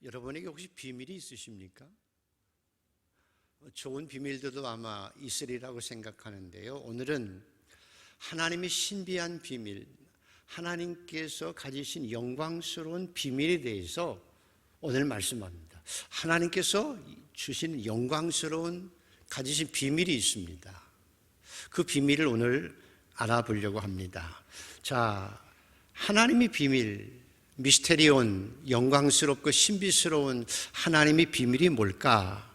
여러분에게 혹시 비밀이 있으십니까? 좋은 비밀들도 아마 있으리라고 생각하는데요. 오늘은 하나님의 신비한 비밀, 하나님께서 가지신 영광스러운 비밀에 대해서 오늘 말씀합니다. 하나님께서 주신 영광스러운 가지신 비밀이 있습니다. 그 비밀을 오늘 알아보려고 합니다. 자, 하나님의 비밀, 미스테리온, 영광스럽고 신비스러운 하나님의 비밀이 뭘까?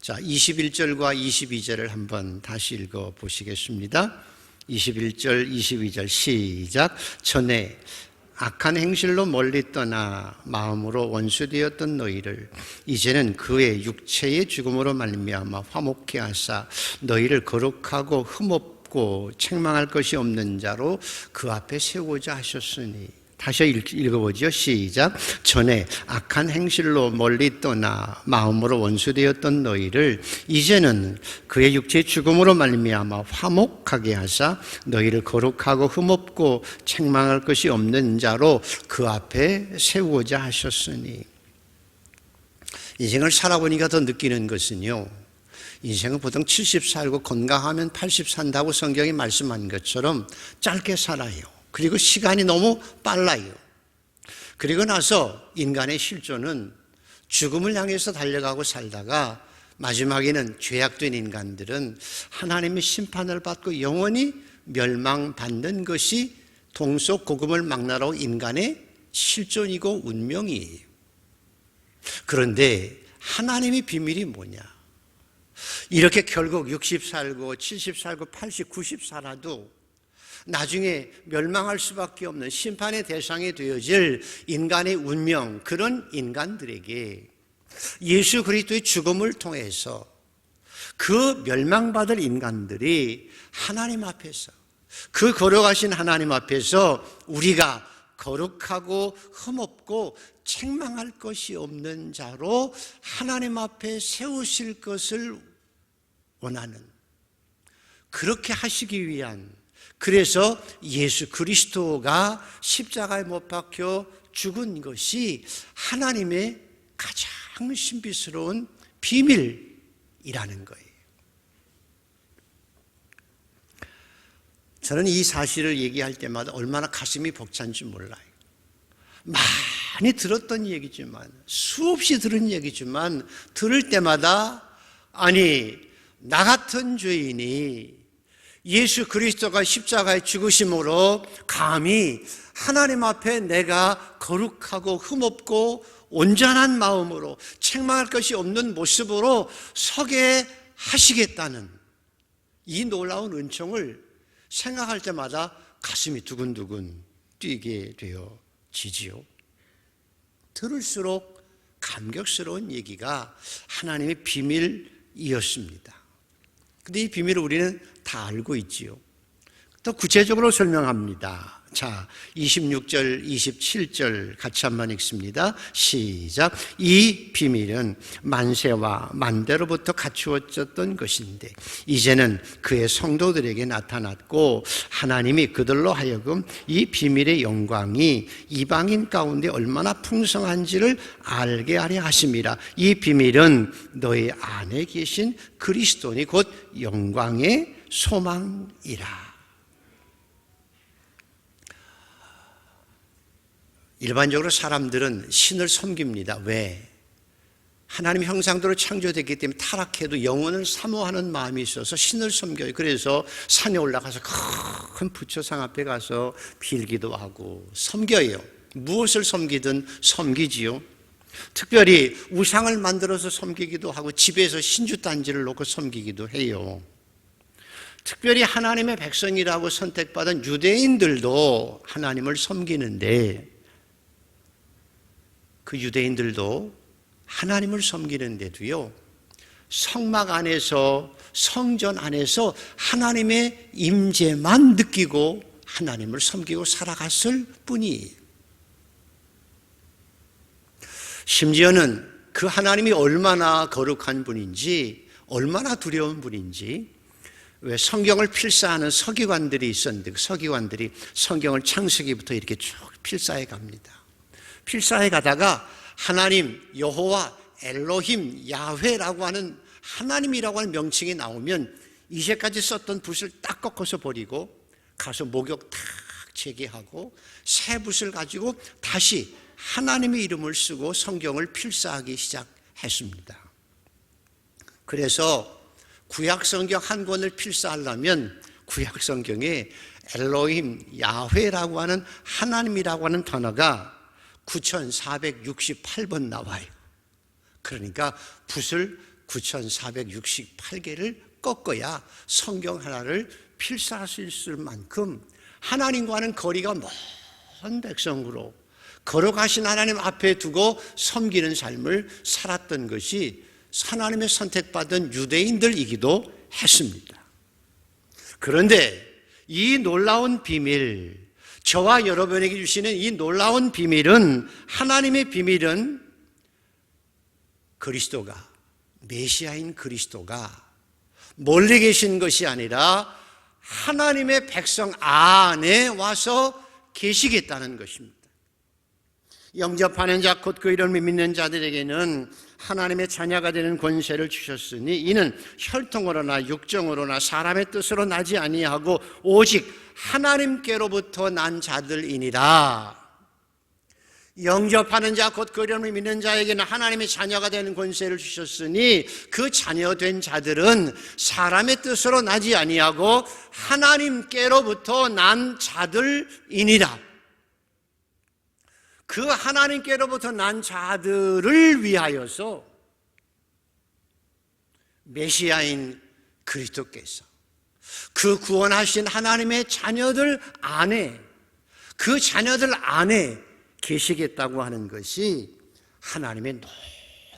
자, 21절과 22절을 한번 다시 읽어 보시겠습니다. 21절, 22절 시작. 전에 악한 행실로 멀리 떠나 마음으로 원수되었던 너희를 이제는 그의 육체의 죽음으로 말미암아 화목케 하사 너희를 거룩하고 흠없고 책망할 것이 없는 자로 그 앞에 세우고자 하셨으니. 다시 읽어보죠. 시작. 전에 악한 행실로 멀리 떠나 마음으로 원수되었던 너희를 이제는 그의 육체의 죽음으로 말미암아 화목하게 하사 너희를 거룩하고 흠없고 책망할 것이 없는 자로 그 앞에 세우고자 하셨으니. 인생을 살아보니까 더 느끼는 것은요, 인생은 보통 70 살고 건강하면 80 산다고 성경이 말씀한 것처럼 짧게 살아요. 그리고 시간이 너무 빨라요. 그리고 나서 인간의 실존은 죽음을 향해서 달려가고 살다가 마지막에는 죄악된 인간들은 하나님의 심판을 받고 영원히 멸망받는 것이 동서고금을 막나라고 인간의 실존이고 운명이에요. 그런데 하나님의 비밀이 뭐냐? 이렇게 결국 60 살고 70 살고 80, 90 살아도 나중에 멸망할 수밖에 없는 심판의 대상이 되어질 인간의 운명, 그런 인간들에게 예수 그리스도의 죽음을 통해서 그 멸망받을 인간들이 하나님 앞에서, 그 거룩하신 하나님 앞에서 우리가 거룩하고 흠없고 책망할 것이 없는 자로 하나님 앞에 세우실 것을 원하는, 그렇게 하시기 위한, 그래서 예수 그리스도가 십자가에 못 박혀 죽은 것이 하나님의 가장 신비스러운 비밀이라는 거예요. 저는 이 사실을 얘기할 때마다 얼마나 가슴이 벅찬지 몰라요. 많이 들었던 얘기지만, 수없이 들은 얘기지만 들을 때마다 아니, 나 같은 죄인이 예수 그리스도가 십자가에 죽으심으로 감히 하나님 앞에 내가 거룩하고 흠없고 온전한 마음으로 책망할 것이 없는 모습으로 서게 하시겠다는 이 놀라운 은총을 생각할 때마다 가슴이 두근두근 뛰게 되어지지요. 들을수록 감격스러운 얘기가 하나님의 비밀이었습니다. 근데 이 비밀을 우리는 다 알고 있지요. 더 구체적으로 설명합니다. 자, 26절, 27절 같이 한번 읽습니다. 시작. 이 비밀은 만세와 만대로부터 갖추어졌던 것인데 이제는 그의 성도들에게 나타났고 하나님이 그들로 하여금 이 비밀의 영광이 이방인 가운데 얼마나 풍성한지를 알게 하려 하심이라. 이 비밀은 너희 안에 계신 그리스도니 곧 영광의 소망이라. 일반적으로 사람들은 신을 섬깁니다. 왜? 하나님 형상대로 창조됐기 때문에 타락해도 영혼을 사모하는 마음이 있어서 신을 섬겨요. 그래서 산에 올라가서 큰 부처상 앞에 가서 빌기도 하고 섬겨요. 무엇을 섬기든 섬기지요. 특별히 우상을 만들어서 섬기기도 하고 집에서 신주단지를 놓고 섬기기도 해요. 특별히 하나님의 백성이라고 선택받은 유대인들도 하나님을 섬기는데 그 유대인들도 하나님을 섬기는데도요, 성막 안에서, 성전 안에서 하나님의 임재만 느끼고 하나님을 섬기고 살아갔을 뿐이에요. 심지어는 그 하나님이 얼마나 거룩한 분인지, 얼마나 두려운 분인지, 왜 성경을 필사하는 서기관들이 있었는데 그 서기관들이 성경을 창세기부터 이렇게 쭉 필사해 갑니다. 필사해 가다가 하나님, 여호와, 엘로힘, 야훼라고 하는 하나님이라고 하는 명칭이 나오면 이제까지 썼던 붓을 딱 꺾어서 버리고 가서 목욕 탁 재개하고 새 붓을 가지고 다시 하나님의 이름을 쓰고 성경을 필사하기 시작했습니다. 그래서 구약 성경 한 권을 필사하려면 구약 성경에 엘로힘, 야훼라고 하는 하나님이라고 하는 단어가 9468번 나와요. 그러니까 붓을 9468개를 꺾어야 성경 하나를 필사할 수 있을 만큼 하나님과는 거리가 먼 백성으로 걸어가신 하나님 앞에 두고 섬기는 삶을 살았던 것이 하나님의 선택받은 유대인들이기도 했습니다. 그런데 이 놀라운 비밀, 저와 여러분에게 주시는 이 놀라운 비밀은, 하나님의 비밀은 그리스도가, 메시아인 그리스도가 멀리 계신 것이 아니라 하나님의 백성 안에 와서 계시겠다는 것입니다. 영접하는 자 곧 그 이름을 믿는 자들에게는 하나님의 자녀가 되는 권세를 주셨으니 이는 혈통으로나 육정으로나 사람의 뜻으로 나지 아니하고 오직 하나님께로부터 난 자들이니라. 영접하는 자 곧 그 이름을 믿는 자에게는 하나님의 자녀가 되는 권세를 주셨으니 그 자녀된 자들은 사람의 뜻으로 나지 아니하고 하나님께로부터 난 자들이니라. 그 하나님께로부터 난 자들을 위하여서 메시아인 그리스도께서 그 구원하신 하나님의 자녀들 안에, 그 자녀들 안에 계시겠다고 하는 것이 하나님의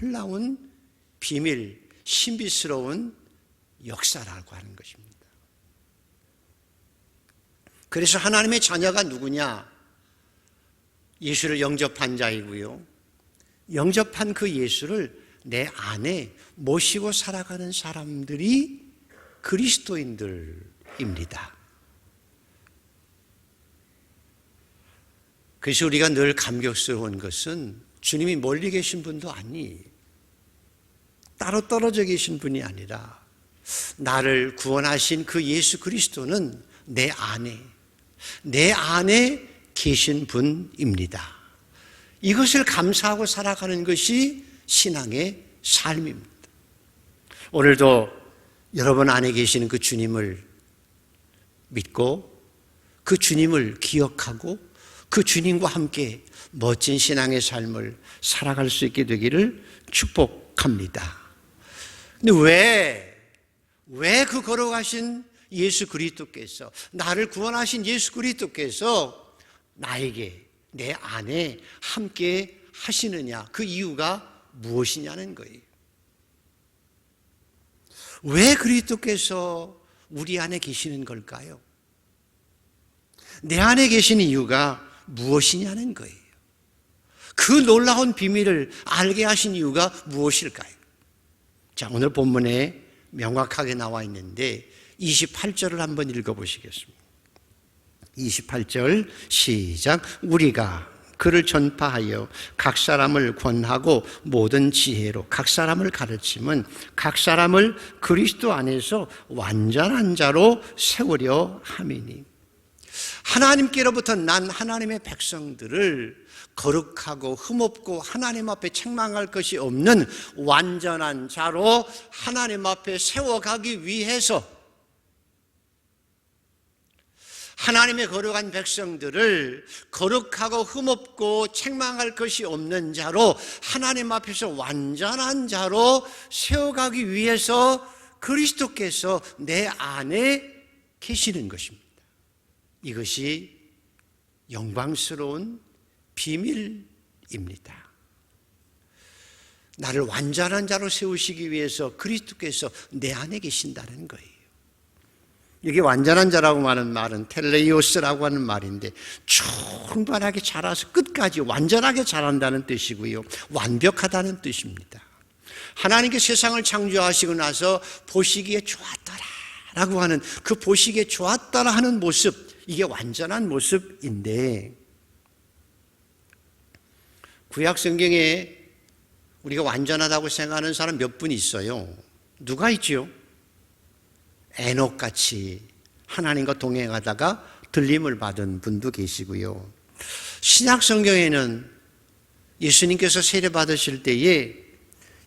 놀라운 비밀, 신비스러운 역사라고 하는 것입니다. 그래서 하나님의 자녀가 누구냐? 예수를 영접한 자이고요, 영접한 그 예수를 내 안에 모시고 살아가는 사람들이 그리스도인들입니다. 그래서 우리가 늘 감격스러운 것은 주님이 멀리 계신 분도 아니, 따로 떨어져 계신 분이 아니라 나를 구원하신 그 예수 그리스도는 내 안에 계신 분입니다. 이것을 감사하고 살아가는 것이 신앙의 삶입니다. 오늘도 여러분 안에 계시는 그 주님을 믿고 그 주님을 기억하고 그 주님과 함께 멋진 신앙의 삶을 살아갈 수 있게 되기를 축복합니다. 근데 왜 그 걸어가신 예수 그리스도께서, 나를 구원하신 예수 그리스도께서 나에게, 내 안에 함께 하시느냐, 그 이유가 무엇이냐는 거예요. 왜 그리스도께서 우리 안에 계시는 걸까요? 내 안에 계신 이유가 무엇이냐는 거예요. 그 놀라운 비밀을 알게 하신 이유가 무엇일까요? 자, 오늘 본문에 명확하게 나와 있는데 28절을 한번 읽어보시겠습니다. 28절 시작. 우리가 그를 전파하여 각 사람을 권하고 모든 지혜로 각 사람을 가르침은 각 사람을 그리스도 안에서 완전한 자로 세우려 함이니. 하나님께로부터 난 하나님의 백성들을 거룩하고 흠없고 하나님 앞에 책망할 것이 없는 완전한 자로 하나님 앞에 세워가기 위해서 하나님의 거룩한 백성들을 거룩하고 흠없고 책망할 것이 없는 자로 하나님 앞에서 완전한 자로 세워가기 위해서 그리스도께서 내 안에 계시는 것입니다. 이것이 영광스러운 비밀입니다. 나를 완전한 자로 세우시기 위해서 그리스도께서 내 안에 계신다는 거예요. 이게 완전한 자라고 하는 말은 텔레이오스라고 하는 말인데 충분하게 자라서 끝까지 완전하게 자란다는 뜻이고요, 완벽하다는 뜻입니다. 하나님께 세상을 창조하시고 나서 보시기에 좋았더라라고 하는 그 보시기에 좋았더라 하는 모습, 이게 완전한 모습인데 구약 성경에 우리가 완전하다고 생각하는 사람 몇 분 있어요. 누가 있지요? 에녹같이 하나님과 동행하다가 들림을 받은 분도 계시고요. 신약 성경에는 예수님께서 세례 받으실 때에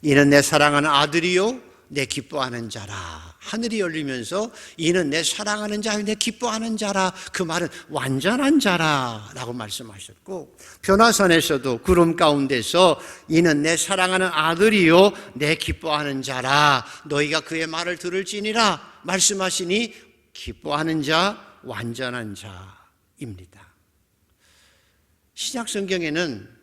이는 내 사랑하는 아들이요 내 기뻐하는 자라, 하늘이 열리면서 이는 내 사랑하는 자요 내 기뻐하는 자라, 그 말은 완전한 자라라고 말씀하셨고, 변화선에서도 구름 가운데서 이는 내 사랑하는 아들이요 내 기뻐하는 자라, 너희가 그의 말을 들을지니라 말씀하시니 기뻐하는 자, 완전한 자입니다. 신약 성경에는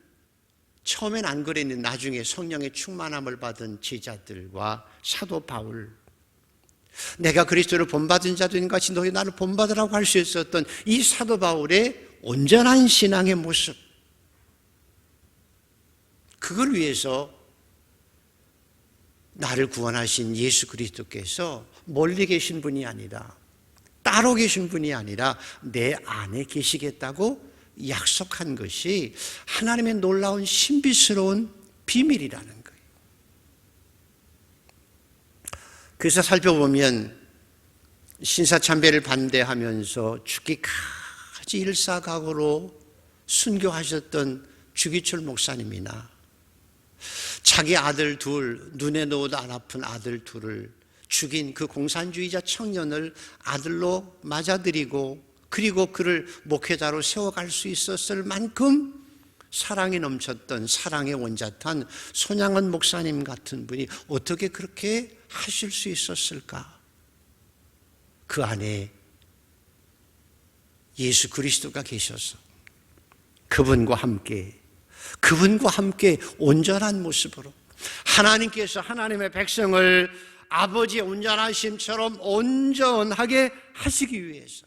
처음엔 안 그랬는데 나중에 성령의 충만함을 받은 제자들과 사도 바울, 내가 그리스도를 본받은 자들인 같이 너희 나를 본받으라고 할 수 있었던 이 사도 바울의 온전한 신앙의 모습, 그걸 위해서 나를 구원하신 예수 그리스도께서 멀리 계신 분이 아니라, 따로 계신 분이 아니라 내 안에 계시겠다고 약속한 것이 하나님의 놀라운 신비스러운 비밀이라는 거예요. 그래서 살펴보면 신사참배를 반대하면서 죽기까지 일사각오로 순교하셨던 주기철 목사님이나 자기 아들 둘, 눈에 넣어도 안 아픈 아들 둘을 죽인 그 공산주의자 청년을 아들로 맞아들이고 그리고 그를 목회자로 세워갈 수 있었을 만큼 사랑이 넘쳤던 사랑의 원자탄 손양원 목사님 같은 분이 어떻게 그렇게 하실 수 있었을까? 그 안에 예수 그리스도가 계셔서 그분과 함께 온전한 모습으로 하나님께서 하나님의 백성을 아버지의 온전하심처럼 온전하게 하시기 위해서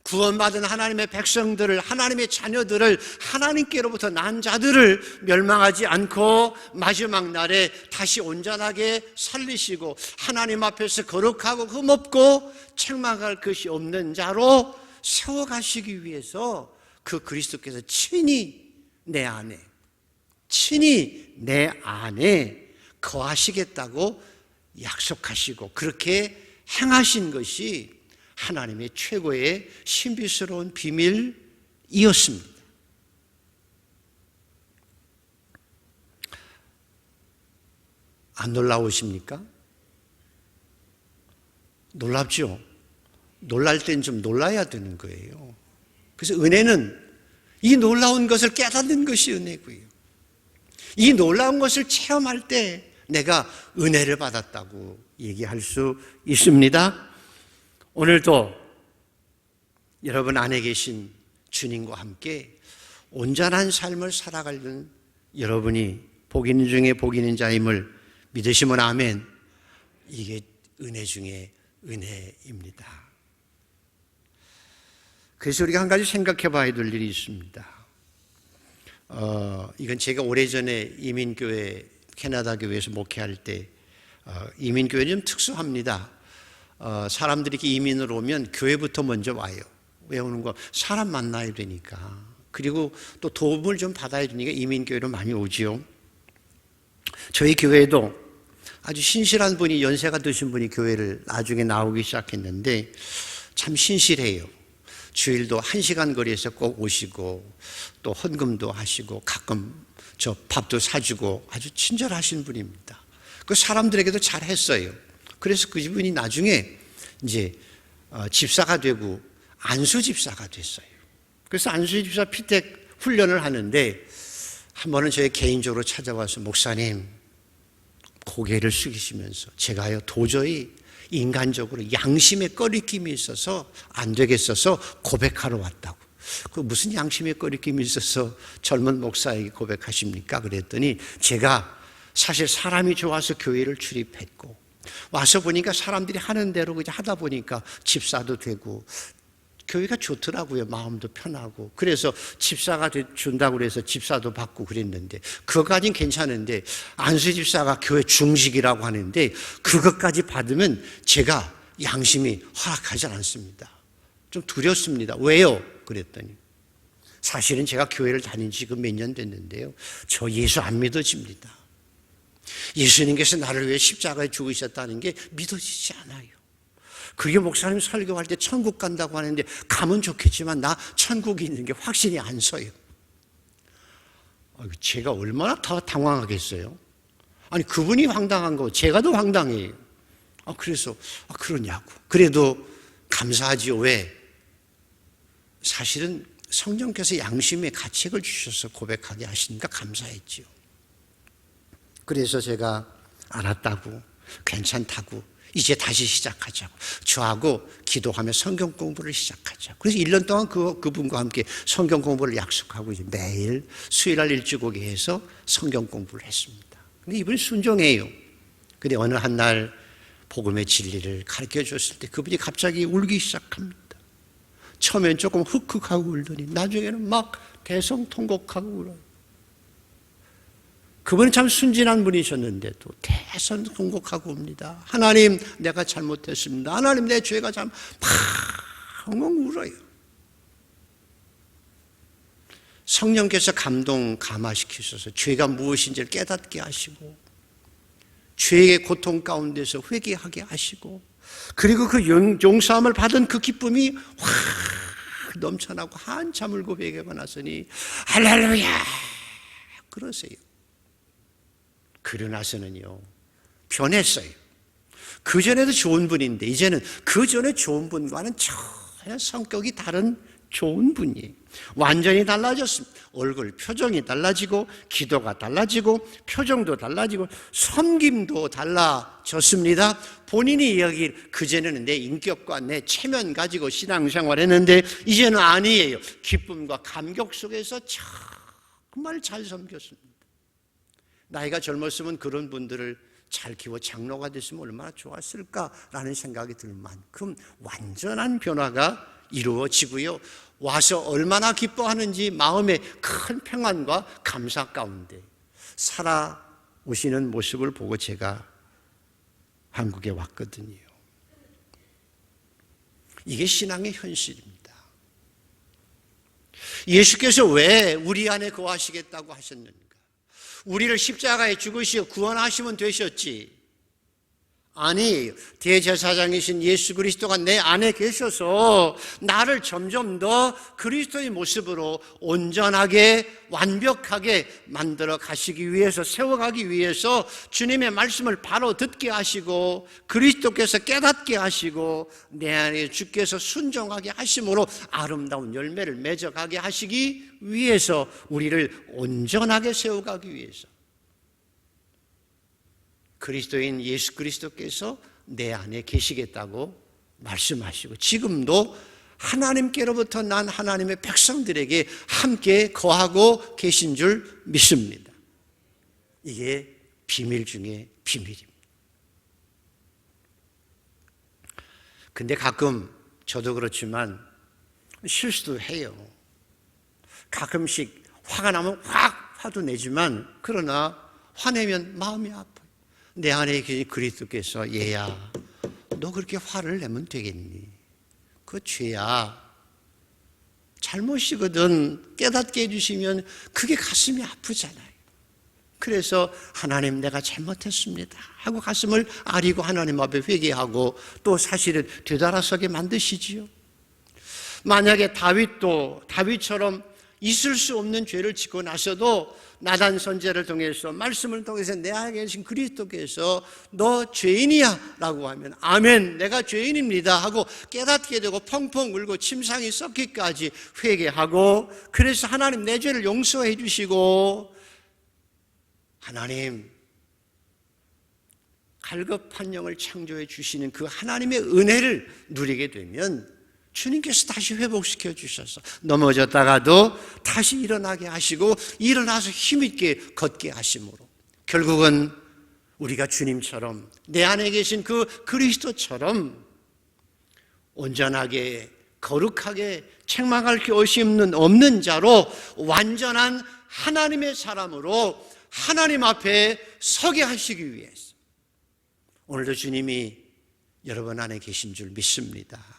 구원받은 하나님의 백성들을, 하나님의 자녀들을, 하나님께로부터 난 자들을 멸망하지 않고 마지막 날에 다시 온전하게 살리시고 하나님 앞에서 거룩하고 흠없고 책망할 것이 없는 자로 세워가시기 위해서 그 그리스도께서 친히 내 안에 거하시겠다고 약속하시고 그렇게 행하신 것이 하나님의 최고의 신비스러운 비밀이었습니다. 안 놀라우십니까? 놀랍죠? 놀랄 땐 좀 놀라야 되는 거예요. 그래서 은혜는 이 놀라운 것을 깨닫는 것이 은혜고요. 이 놀라운 것을 체험할 때 내가 은혜를 받았다고 얘기할 수 있습니다. 오늘도 여러분 안에 계신 주님과 함께 온전한 삶을 살아가는 여러분이 복 있는 중에 복 있는 자임을 믿으시면 아멘. 이게 은혜 중에 은혜입니다. 그래서 우리가 한 가지 생각해 봐야 될 일이 있습니다. 이건 제가 오래전에 이민교회, 캐나다 교회에서 목회할 때, 이민교회는 좀 특수합니다. 사람들이 이렇게 이민을 오면 교회부터 먼저 와요. 왜 오는 거? 사람 만나야 되니까. 그리고 또 도움을 좀 받아야 되니까 이민교회로 많이 오지요. 저희 교회도 아주 신실한 분이, 연세가 드신 분이 교회를 나중에 나오기 시작했는데 참 신실해요. 주일도 1시간 거리에서 꼭 오시고 또 헌금도 하시고 가끔 저 밥도 사주고 아주 친절하신 분입니다. 그 사람들에게도 잘했어요. 그래서 그 분이 나중에 이제 집사가 되고 안수 집사가 됐어요. 그래서 안수 집사 피택 훈련을 하는데 한 번은 저희 개인적으로 찾아와서 목사님, 고개를 숙이시면서 제가요 도저히 인간적으로 양심의 꺼리낌이 있어서 안 되겠어서 고백하러 왔다고. 그 무슨 양심의 꺼리낌이 있어서 젊은 목사에게 고백하십니까? 그랬더니 제가 사실 사람이 좋아서 교회를 출입했고 와서 보니까 사람들이 하는 대로 그냥 하다 보니까 집사도 되고 교회가 좋더라고요. 마음도 편하고. 그래서 집사가 준다고 그래서 집사도 받고 그랬는데 그것까지는 괜찮은데 안수 집사가 교회 중직이라고 하는데 그것까지 받으면 제가 양심이 허락하지 않습니다. 좀 두렵습니다. 왜요? 그랬더니 사실은 제가 교회를 다닌 지 지금 몇 년 됐는데요, 저 예수 안 믿어집니다. 예수님께서 나를 위해 십자가에 죽으셨다는 게 믿어지지 않아요. 그게 목사님 설교할 때 천국 간다고 하는데 가면 좋겠지만 나 천국이 있는 게 확신이 안 서요. 제가 얼마나 더 당황하겠어요. 아니 그분이 황당한 거 제가 더 황당해요. 그래서 그러냐고. 그래도 감사하지요. 왜? 사실은 성령께서 양심의 가책을 주셔서 고백하게 하시니까 감사했지요. 그래서 제가 알았다고, 괜찮다고, 이제 다시 시작하자고, 저하고 기도하며 성경 공부를 시작하자고. 그래서 1년 동안 그분과 함께 성경 공부를 약속하고 이제 매일 수요일날 일찍 오게 해서 성경 공부를 했습니다. 근데 이분이 순종해요. 근데 어느 한 날 복음의 진리를 가르쳐 줬을 때 그분이 갑자기 울기 시작합니다. 처음엔 조금 흑흑하고 울더니 나중에는 막 대성통곡하고 울어요. 그분은 참 순진한 분이셨는데도 대성통곡하고 옵니다. 하나님, 내가 잘못했습니다. 하나님, 내 죄가 참 펑펑 울어요. 성령께서 감화시키셔서 죄가 무엇인지를 깨닫게 하시고 죄의 고통 가운데서 회개하게 하시고, 그리고 그 용서함을 받은 그 기쁨이 확 넘쳐나고 한참 울고 회개하고 나서니 할렐루야 그러세요. 그러고 나서는요 변했어요. 그전에도 좋은 분인데 이제는 그전에 좋은 분과는 전혀 성격이 다른 좋은 분이에요. 완전히 달라졌습니다. 얼굴 표정이 달라지고 기도가 달라지고 표정도 달라지고 섬김도 달라졌습니다. 본인이 이야기를 그전에는 내 인격과 내 체면 가지고 신앙생활 했는데 이제는 아니에요. 기쁨과 감격 속에서 정말 잘 섬겼습니다. 나이가 젊었으면 그런 분들을 잘 키워 장로가 됐으면 얼마나 좋았을까라는 생각이 들 만큼 완전한 변화가 이루어지고요. 와서 얼마나 기뻐하는지 마음의 큰 평안과 감사 가운데 살아오시는 모습을 보고 제가 한국에 왔거든요. 이게 신앙의 현실입니다. 예수께서 왜 우리 안에 거하시겠다고 하셨는가? 우리를 십자가에 죽으시어 구원하시면 되셨지. 아니, 대제사장이신 예수 그리스도가 내 안에 계셔서 나를 점점 더 그리스도의 모습으로 온전하게 완벽하게 만들어 가시기 위해서, 세워가기 위해서 주님의 말씀을 바로 듣게 하시고 그리스도께서 깨닫게 하시고 내 안에 주께서 순종하게 하심으로 아름다운 열매를 맺어가게 하시기 위해서, 우리를 온전하게 세워가기 위해서 그리스도인 예수 그리스도께서 내 안에 계시겠다고 말씀하시고, 지금도 하나님께로부터 난 하나님의 백성들에게 함께 거하고 계신 줄 믿습니다. 이게 비밀 중에 비밀입니다. 근데 가끔 저도 그렇지만 실수도 해요. 가끔씩 화가 나면 확 화도 내지만, 그러나 화내면 마음이 아파요. 내 안에 계신 그리스도께서 얘야, 너 그렇게 화를 내면 되겠니? 그거 죄야. 잘못이거든. 깨닫게 해주시면 그게 가슴이 아프잖아요. 그래서 하나님, 내가 잘못했습니다 하고 가슴을 아리고 하나님 앞에 회개하고 또 사실은 되돌아서게 만드시지요. 만약에 다윗처럼 있을 수 없는 죄를 짓고 나서도 나단 선지자를 통해서, 말씀을 통해서 내 안에 계신 그리스도께서 너 죄인이야 라고 하면 아멘, 내가 죄인입니다 하고 깨닫게 되고 펑펑 울고 침상이 썩기까지 회개하고, 그래서 하나님 내 죄를 용서해 주시고 하나님 갈급한 영을 창조해 주시는 그 하나님의 은혜를 누리게 되면 주님께서 다시 회복시켜 주셔서 넘어졌다가도 다시 일어나게 하시고 일어나서 힘있게 걷게 하심으로, 결국은 우리가 주님처럼 내 안에 계신 그 그리스도처럼 온전하게 거룩하게 책망할 것이 없는 자로 완전한 하나님의 사람으로 하나님 앞에 서게 하시기 위해서 오늘도 주님이 여러분 안에 계신 줄 믿습니다.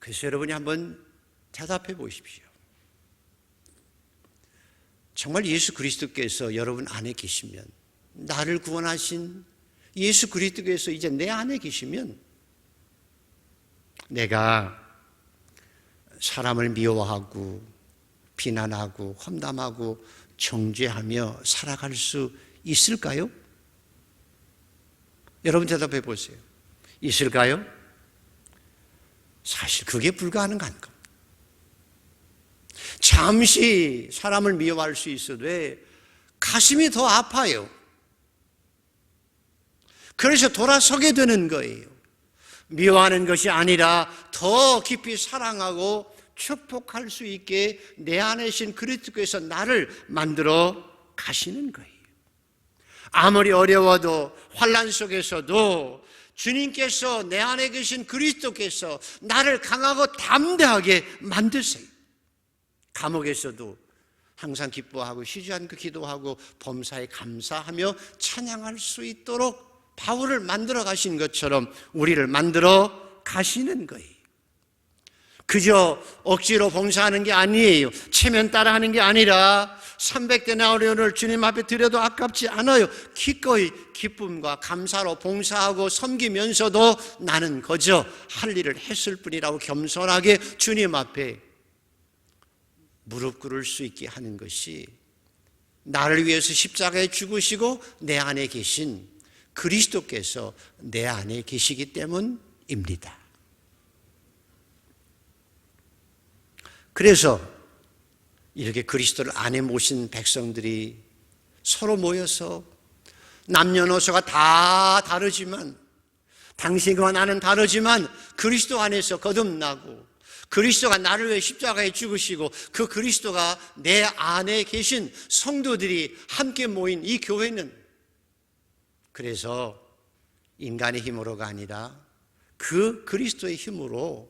그래서 여러분이 한번 대답해 보십시오. 정말 예수 그리스도께서 여러분 안에 계시면, 나를 구원하신 예수 그리스도께서 이제 내 안에 계시면, 내가 사람을 미워하고 비난하고 험담하고 정죄하며 살아갈 수 있을까요? 여러분 대답해 보세요. 있을까요? 사실 그게 불가능한 겁니다. 잠시 사람을 미워할 수 있어도 가슴이 더 아파요. 그래서 돌아서게 되는 거예요. 미워하는 것이 아니라 더 깊이 사랑하고 축복할 수 있게 내 안에 계신 그리스도께서 나를 만들어 가시는 거예요. 아무리 어려워도 환난 속에서도 주님께서, 내 안에 계신 그리스도께서 나를 강하고 담대하게 만드세요. 감옥에서도 항상 기뻐하고 쉬지 않고 기도하고 범사에 감사하며 찬양할 수 있도록 바울을 만들어 가신 것처럼 우리를 만들어 가시는 거예요. 그저 억지로 봉사하는 게 아니에요. 체면 따라 하는 게 아니라 300데나리온을 주님 앞에 드려도 아깝지 않아요. 기꺼이 기쁨과 감사로 봉사하고 섬기면서도 나는 거저 할 일을 했을 뿐이라고 겸손하게 주님 앞에 무릎 꿇을 수 있게 하는 것이, 나를 위해서 십자가에 죽으시고 내 안에 계신 그리스도께서 내 안에 계시기 때문입니다. 그래서 이렇게 그리스도를 안에 모신 백성들이 서로 모여서 남녀노소가 다 다르지만, 당신과 나는 다르지만 그리스도 안에서 거듭나고, 그리스도가 나를 위해 십자가에 죽으시고 그 그리스도가 내 안에 계신 성도들이 함께 모인 이 교회는, 그래서 인간의 힘으로가 아니라 그 그리스도의 힘으로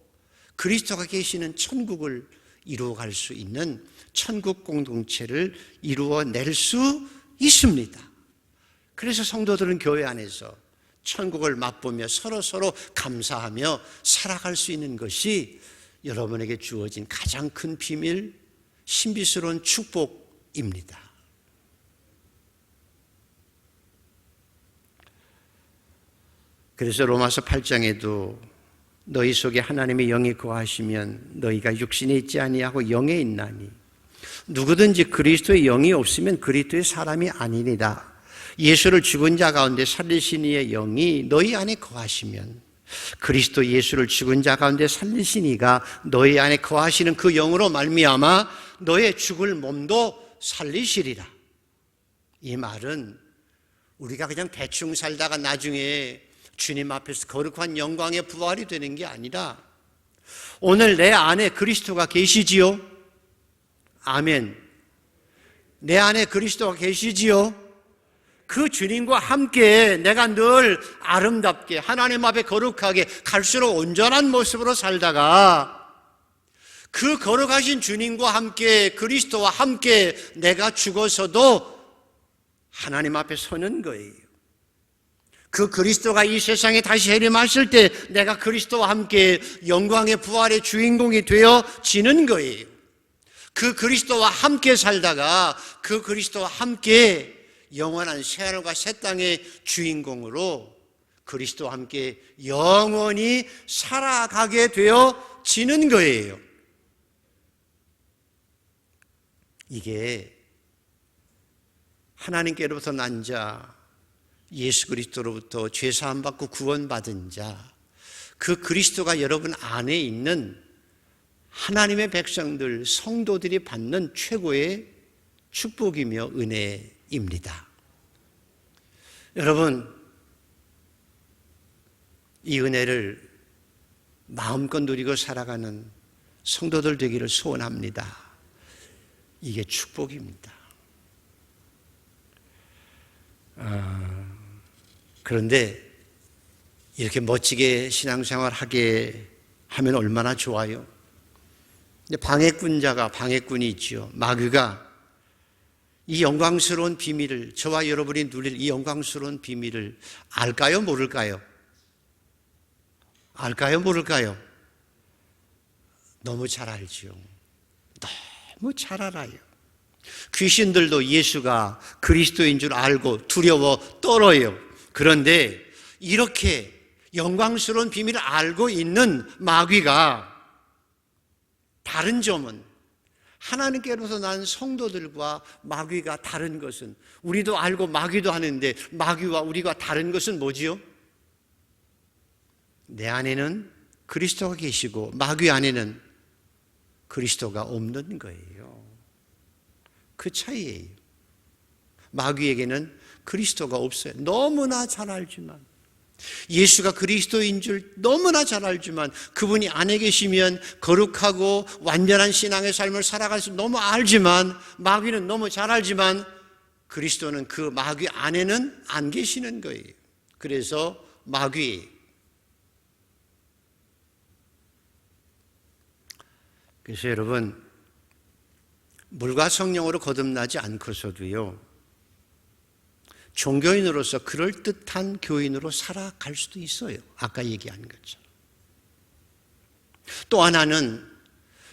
그리스도가 계시는 천국을 이루어갈 수 있는 천국 공동체를 이루어낼 수 있습니다. 그래서 성도들은 교회 안에서 천국을 맛보며 서로 감사하며 살아갈 수 있는 것이 여러분에게 주어진 가장 큰 비밀, 신비스러운 축복입니다. 그래서 로마서 8장에도 너희 속에 하나님의 영이 거하시면 너희가 육신에 있지 아니하고 영에 있나니, 누구든지 그리스도의 영이 없으면 그리스도의 사람이 아니니라. 예수를 죽은 자 가운데 살리신 이의 영이 너희 안에 거하시면, 그리스도 예수를 죽은 자 가운데 살리신 이가 너희 안에 거하시는 그 영으로 말미암아 너의 죽을 몸도 살리시리라. 이 말은 우리가 그냥 대충 살다가 나중에 주님 앞에서 거룩한 영광의 부활이 되는 게 아니라, 오늘 내 안에 그리스도가 계시지요? 아멘. 내 안에 그리스도가 계시지요? 그 주님과 함께 내가 늘 아름답게 하나님 앞에 거룩하게 갈수록 온전한 모습으로 살다가, 그 거룩하신 주님과 함께 그리스도와 함께 내가 죽어서도 하나님 앞에 서는 거예요. 그 그리스도가 이 세상에 다시 해림하실 때 내가 그리스도와 함께 영광의 부활의 주인공이 되어지는 거예요. 그 그리스도와 함께 살다가 그 그리스도와 함께 영원한 새하늘과 새 땅의 주인공으로 그리스도와 함께 영원히 살아가게 되어지는 거예요. 이게 하나님께로부터 난 자, 예수 그리스도로부터 죄사함 받고 구원받은 자, 그 그리스도가 여러분 안에 있는 하나님의 백성들, 성도들이 받는 최고의 축복이며 은혜입니다. 여러분, 이 은혜를 마음껏 누리고 살아가는 성도들 되기를 소원합니다. 이게 축복입니다. 그런데 이렇게 멋지게 신앙생활 하게 하면 얼마나 좋아요. 근데 방해꾼이 있지요. 마귀가 이 영광스러운 비밀을, 저와 여러분이 누릴 이 영광스러운 비밀을 알까요, 모를까요? 알까요, 모를까요? 너무 잘 알지요. 너무 잘 알아요. 귀신들도 예수가 그리스도인 줄 알고 두려워 떨어요. 그런데 이렇게 영광스러운 비밀을 알고 있는 마귀가 다른 점은, 하나님께로서 난 성도들과 마귀가 다른 것은, 우리도 알고 마귀도 하는데 마귀와 우리가 다른 것은 뭐지요? 내 안에는 그리스도가 계시고 마귀 안에는 그리스도가 없는 거예요. 그 차이예요. 마귀에게는 그리스도가 없어요. 너무나 잘 알지만, 예수가 그리스도인 줄 너무나 잘 알지만, 그분이 안에 계시면 거룩하고 완전한 신앙의 삶을 살아갈 수 너무 알지만, 마귀는 너무 잘 알지만 그리스도는 그 마귀 안에는 안 계시는 거예요. 그래서 마귀, 그래서 여러분, 물과 성령으로 거듭나지 않고서도요, 종교인으로서 그럴듯한 교인으로 살아갈 수도 있어요. 아까 얘기한 것처럼. 또 하나는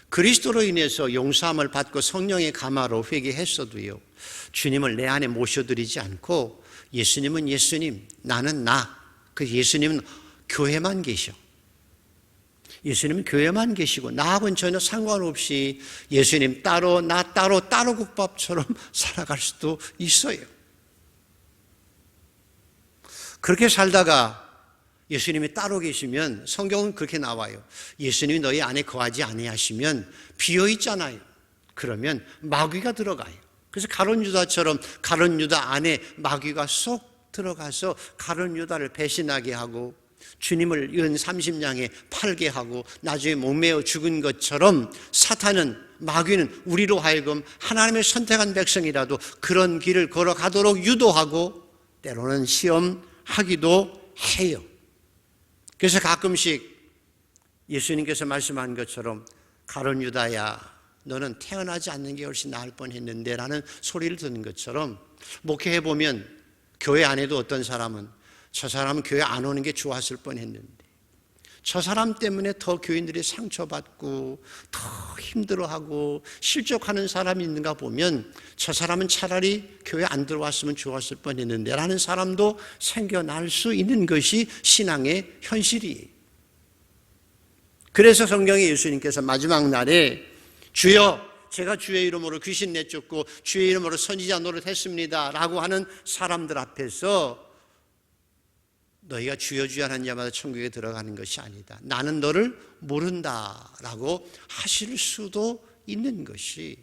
그리스도로 인해서 용서함을 받고 성령의 감화로 회개했어도요, 주님을 내 안에 모셔드리지 않고 예수님은 예수님, 나는 나, 그 예수님은 교회만 계셔. 예수님은 교회만 계시고 나하고는 전혀 상관없이 예수님 따로 나 따로 국밥처럼 살아갈 수도 있어요. 그렇게 살다가 예수님이 따로 계시면, 성경은 그렇게 나와요. 예수님이 너희 안에 거하지 아니하시면 비어 있잖아요. 그러면 마귀가 들어가요. 그래서 가룟 유다처럼 가룟 유다 안에 마귀가 쏙 들어가서 가룟 유다를 배신하게 하고 주님을 은 30냥에 팔게 하고 나중에 목매어 죽은 것처럼, 사탄은, 마귀는 우리로 하여금 하나님의 선택한 백성이라도 그런 길을 걸어가도록 유도하고 때로는 시험하기도 해요. 그래서 가끔씩 예수님께서 말씀한 것처럼 가룟 유다야, 너는 태어나지 않는 게 훨씬 나을 뻔했는데 라는 소리를 듣는 것처럼, 목회해보면 교회 안에도 어떤 사람은 저 사람은 교회 안 오는 게 좋았을 뻔했는데 저 사람 때문에 더 교인들이 상처받고 더 힘들어하고 실족하는 사람이 있는가 보면 저 사람은 차라리 교회 안 들어왔으면 좋았을 뻔했는데 라는 사람도 생겨날 수 있는 것이 신앙의 현실이에요. 그래서 성경에 예수님께서 마지막 날에 주여, 제가 주의 이름으로 귀신 내쫓고 주의 이름으로 선지자 노릇했습니다 라고 하는 사람들 앞에서 너희가 주여 주여 하는 자마다 천국에 들어가는 것이 아니다, 나는 너를 모른다 라고 하실 수도 있는 것이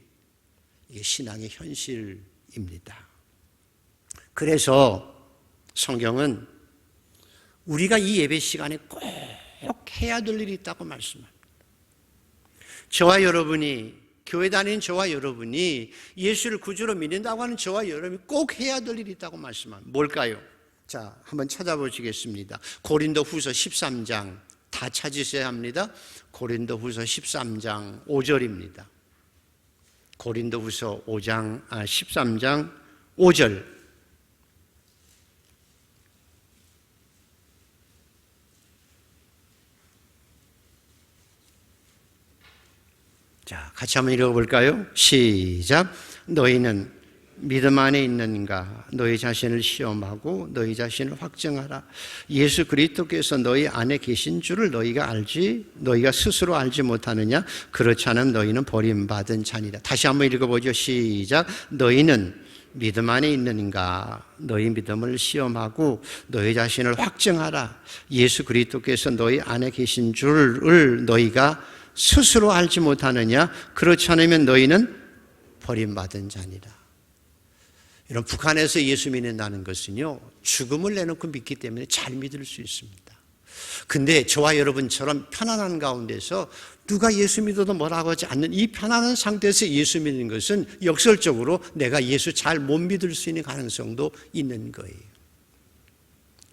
이게 신앙의 현실입니다. 그래서 성경은 우리가 이 예배 시간에 꼭 해야 될 일이 있다고 말씀합니다. 저와 여러분이, 교회 다니는 저와 여러분이 예수를 구주로 믿는다고 하는 저와 여러분이 꼭 해야 될 일이 있다고 말씀합니다. 뭘까요? 자, 한번 찾아보시겠습니다. 고린도후서 13장, 다 찾으셔야 합니다. 고린도후서 13장 5절입니다. 고린도후서 13장 5절. 자, 같이 한번 읽어볼까요? 시작. 너희는 믿음 안에 있는가? 너희 자신을 시험하고 너희 자신을 확증하라. 예수 그리스도께서 너희 안에 계신 줄을 너희가 스스로 알지 못하느냐? 그렇지 않으면 너희는 버림받은 자니라. 다시 한번 읽어보죠. 시작. 너희는 믿음 안에 있는가? 너희 믿음을 시험하고 너희 자신을 확증하라. 예수 그리스도께서 너희 안에 계신 줄을 너희가 스스로 알지 못하느냐? 그렇지 않으면 너희는 버림받은 자니라. 이런 북한에서 예수 믿는다는 것은요, 죽음을 내놓고 믿기 때문에 잘 믿을 수 있습니다. 근데 저와 여러분처럼 편안한 가운데서 누가 예수 믿어도 뭐라고 하지 않는 이 편안한 상태에서 예수 믿는 것은 역설적으로 내가 예수 잘 못 믿을 수 있는 가능성도 있는 거예요.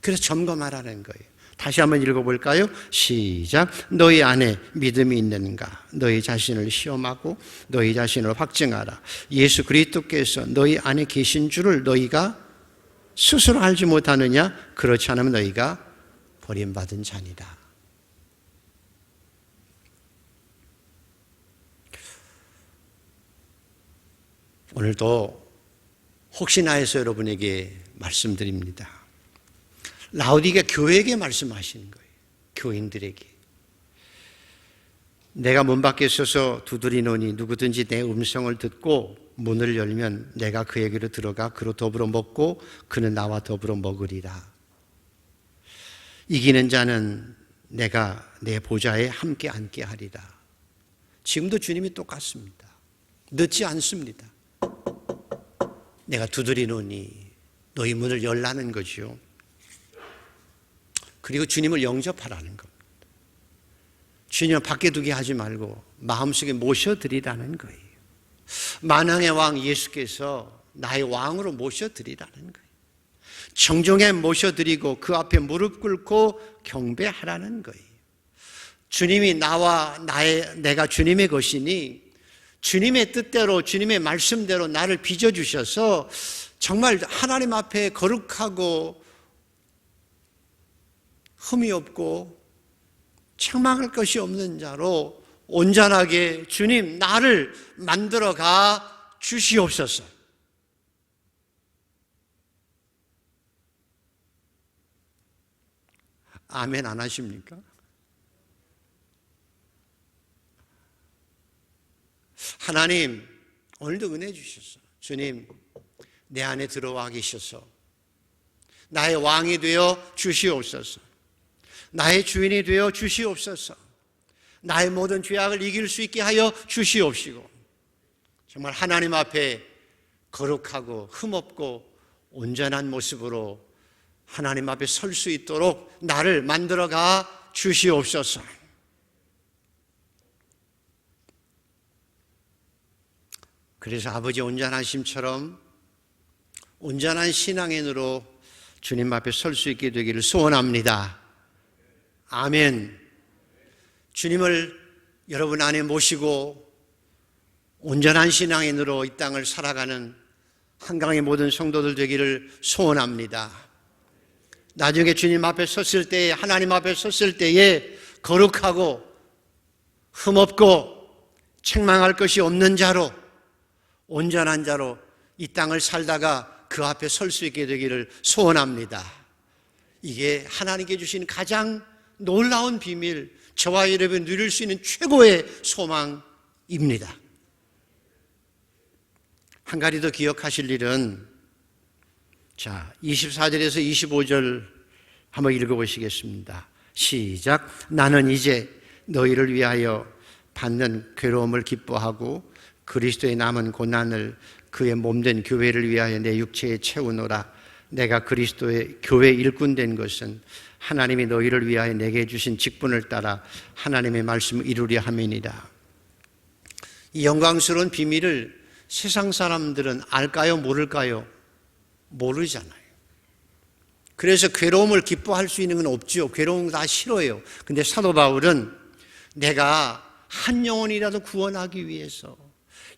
그래서 점검하라는 거예요. 다시 한번 읽어볼까요? 시작. 너희 안에 믿음이 있는가? 너희 자신을 시험하고 너희 자신을 확증하라. 예수 그리스도께서 너희 안에 계신 줄을 너희가 스스로 알지 못하느냐? 그렇지 않으면 너희가 버림받은 자니라. 오늘도 혹시나 해서 여러분에게 말씀드립니다. 라오디게 교회에게 말씀하시는 거예요. 교인들에게. 내가 문 밖에 서서 두드리노니 누구든지 내 음성을 듣고 문을 열면 내가 그에게로 들어가 그로 더불어 먹고 그는 나와 더불어 먹으리라. 이기는 자는 내가 내 보좌에 함께 앉게 하리라. 지금도 주님이 똑같습니다. 늦지 않습니다. 내가 두드리노니 너희 문을 열라는 거죠. 그리고 주님을 영접하라는 겁니다. 주님을 밖에 두게 하지 말고 마음속에 모셔드리라는 거예요. 만왕의 왕 예수께서 나의 왕으로 모셔드리라는 거예요. 정중에 모셔드리고 그 앞에 무릎 꿇고 경배하라는 거예요. 주님이 내가 주님의 것이니 주님의 뜻대로 주님의 말씀대로 나를 빚어주셔서 정말 하나님 앞에 거룩하고 흠이 없고 책망할 것이 없는 자로 온전하게 주님 나를 만들어가 주시옵소서. 아멘 안 하십니까? 하나님 오늘도 은혜 주셔서 주님 내 안에 들어와 계셔서 나의 왕이 되어 주시옵소서. 나의 주인이 되어 주시옵소서. 나의 모든 죄악을 이길 수 있게 하여 주시옵시고 정말 하나님 앞에 거룩하고 흠없고 온전한 모습으로 하나님 앞에 설 수 있도록 나를 만들어가 주시옵소서. 그래서 아버지 온전하심처럼 온전한 신앙인으로 주님 앞에 설 수 있게 되기를 소원합니다. 아멘. 주님을 여러분 안에 모시고 온전한 신앙인으로 이 땅을 살아가는 한강의 모든 성도들 되기를 소원합니다. 나중에 주님 앞에 섰을 때에 하나님 앞에 섰을 때에 거룩하고 흠없고 책망할 것이 없는 자로 온전한 자로 이 땅을 살다가 그 앞에 설 수 있게 되기를 소원합니다. 이게 하나님께 주신 가장 놀라운 비밀, 저와 여러분이 누릴 수 있는 최고의 소망입니다. 한 가지 더 기억하실 일은 24절에서 25절 한번 읽어보시겠습니다. 시작. 나는 이제 너희를 위하여 받는 괴로움을 기뻐하고 그리스도의 남은 고난을 그의 몸된 교회를 위하여 내 육체에 채우노라. 내가 그리스도의 교회 일꾼 된 것은 하나님이 너희를 위하여 내게 주신 직분을 따라 하나님의 말씀을 이루려 함이니라. 이 영광스러운 비밀을 세상 사람들은 알까요? 모를까요? 모르잖아요. 그래서 괴로움을 기뻐할 수 있는 건 없죠. 괴로움 다 싫어요. 근데 사도 바울은 내가 한 영혼이라도 구원하기 위해서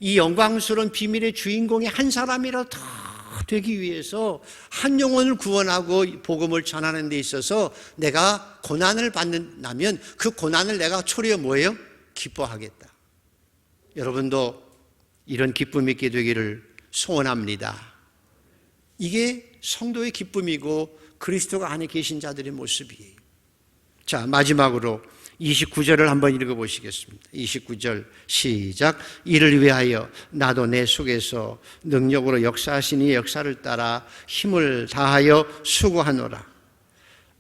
이 영광스러운 비밀의 주인공이 한 사람이라도 다 되기 위해서 한 영혼을 구원하고 복음을 전하는 데 있어서 내가 고난을 받는다면 그 고난을 내가 초리어 뭐예요? 기뻐하겠다. 여러분도 이런 기쁨이 있게 되기를 소원합니다. 이게 성도의 기쁨이고 그리스도가 안에 계신 자들의 모습이에요. 자, 마지막으로 29절을 한번 읽어보시겠습니다. 29절 시작. 이를 위하여 나도 내 속에서 능력으로 역사하신 이 역사를 따라 힘을 다하여 수고하노라.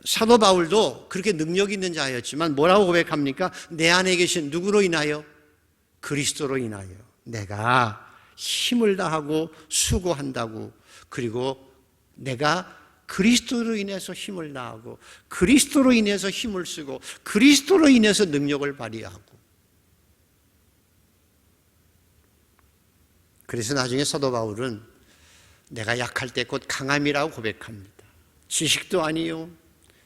사도 바울도 그렇게 능력 있는 자였지만 뭐라고 고백합니까? 내 안에 계신 누구로 인하여? 그리스도로 인하여 내가 힘을 다하고 수고한다고. 그리고 내가 그리스도로 인해서 힘을 다하고 그리스도로 인해서 힘을 쓰고 그리스도로 인해서 능력을 발휘하고. 그래서 나중에 사도 바울은 내가 약할 때 곧 강함이라고 고백합니다. 지식도 아니요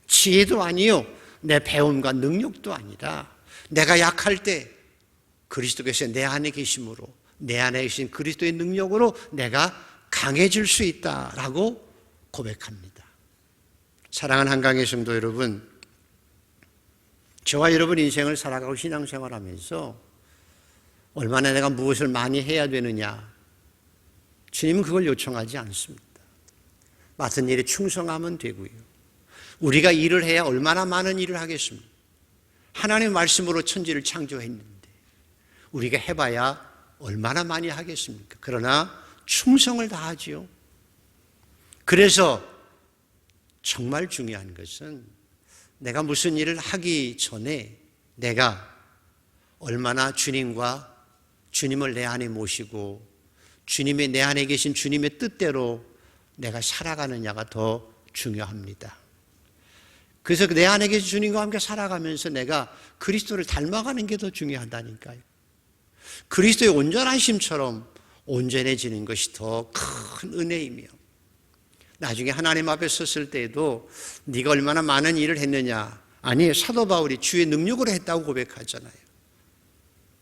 지혜도 아니요 내 배움과 능력도 아니라 내가 약할 때 그리스도께서 내 안에 계심으로 내 안에 계신 그리스도의 능력으로 내가 강해질 수 있다라고 고백합니다. 사랑하는 한강의 성도 여러분, 저와 여러분 인생을 살아가고 신앙생활하면서 얼마나 내가 무엇을 많이 해야 되느냐, 주님은 그걸 요청하지 않습니다. 맡은 일에 충성하면 되고요. 우리가 일을 해야 얼마나 많은 일을 하겠습니까? 하나님의 말씀으로 천지를 창조했는데 우리가 해봐야 얼마나 많이 하겠습니까? 그러나 충성을 다하지요. 그래서 정말 중요한 것은 내가 무슨 일을 하기 전에 내가 얼마나 주님과 주님을 내 안에 모시고 주님의 내 안에 계신 주님의 뜻대로 내가 살아가느냐가 더 중요합니다. 그래서 내 안에 계신 주님과 함께 살아가면서 내가 그리스도를 닮아가는 게 더 중요하다니까요. 그리스도의 온전하심처럼 온전해지는 것이 더 큰 은혜이며 나중에 하나님 앞에 섰을 때에도 네가 얼마나 많은 일을 했느냐, 아니 사도 바울이 주의 능력으로 했다고 고백하잖아요.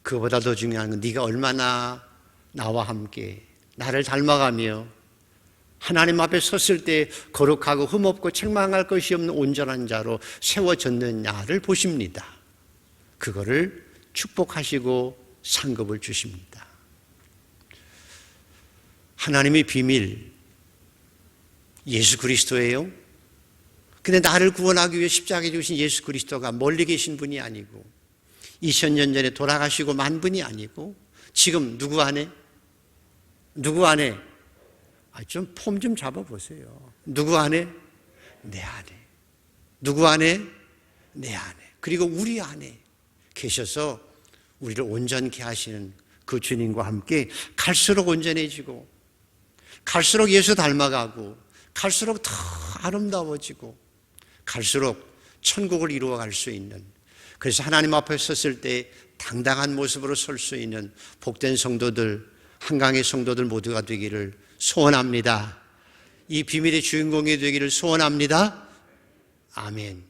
그보다 더 중요한 건 네가 얼마나 나와 함께 나를 닮아가며 하나님 앞에 섰을 때 거룩하고 흠없고 책망할 것이 없는 온전한 자로 세워졌느냐를 보십니다. 그거를 축복하시고 상급을 주십니다. 하나님의 비밀 예수 그리스도예요. 근데 나를 구원하기 위해 십자가에 주신 예수 그리스도가 멀리 계신 분이 아니고 2000년 전에 돌아가시고 만 분이 아니고 지금 누구 안에? 누구 안에? 좀 폼 좀 잡아보세요. 누구 안에? 내 안에. 누구 안에? 내 안에. 그리고 우리 안에 계셔서 우리를 온전케 하시는 그 주님과 함께 갈수록 온전해지고 갈수록 예수 닮아가고 갈수록 더 아름다워지고 갈수록 천국을 이루어갈 수 있는, 그래서 하나님 앞에 섰을 때 당당한 모습으로 설 수 있는 복된 성도들, 한강의 성도들 모두가 되기를 소원합니다. 이 비밀의 주인공이 되기를 소원합니다. 아멘.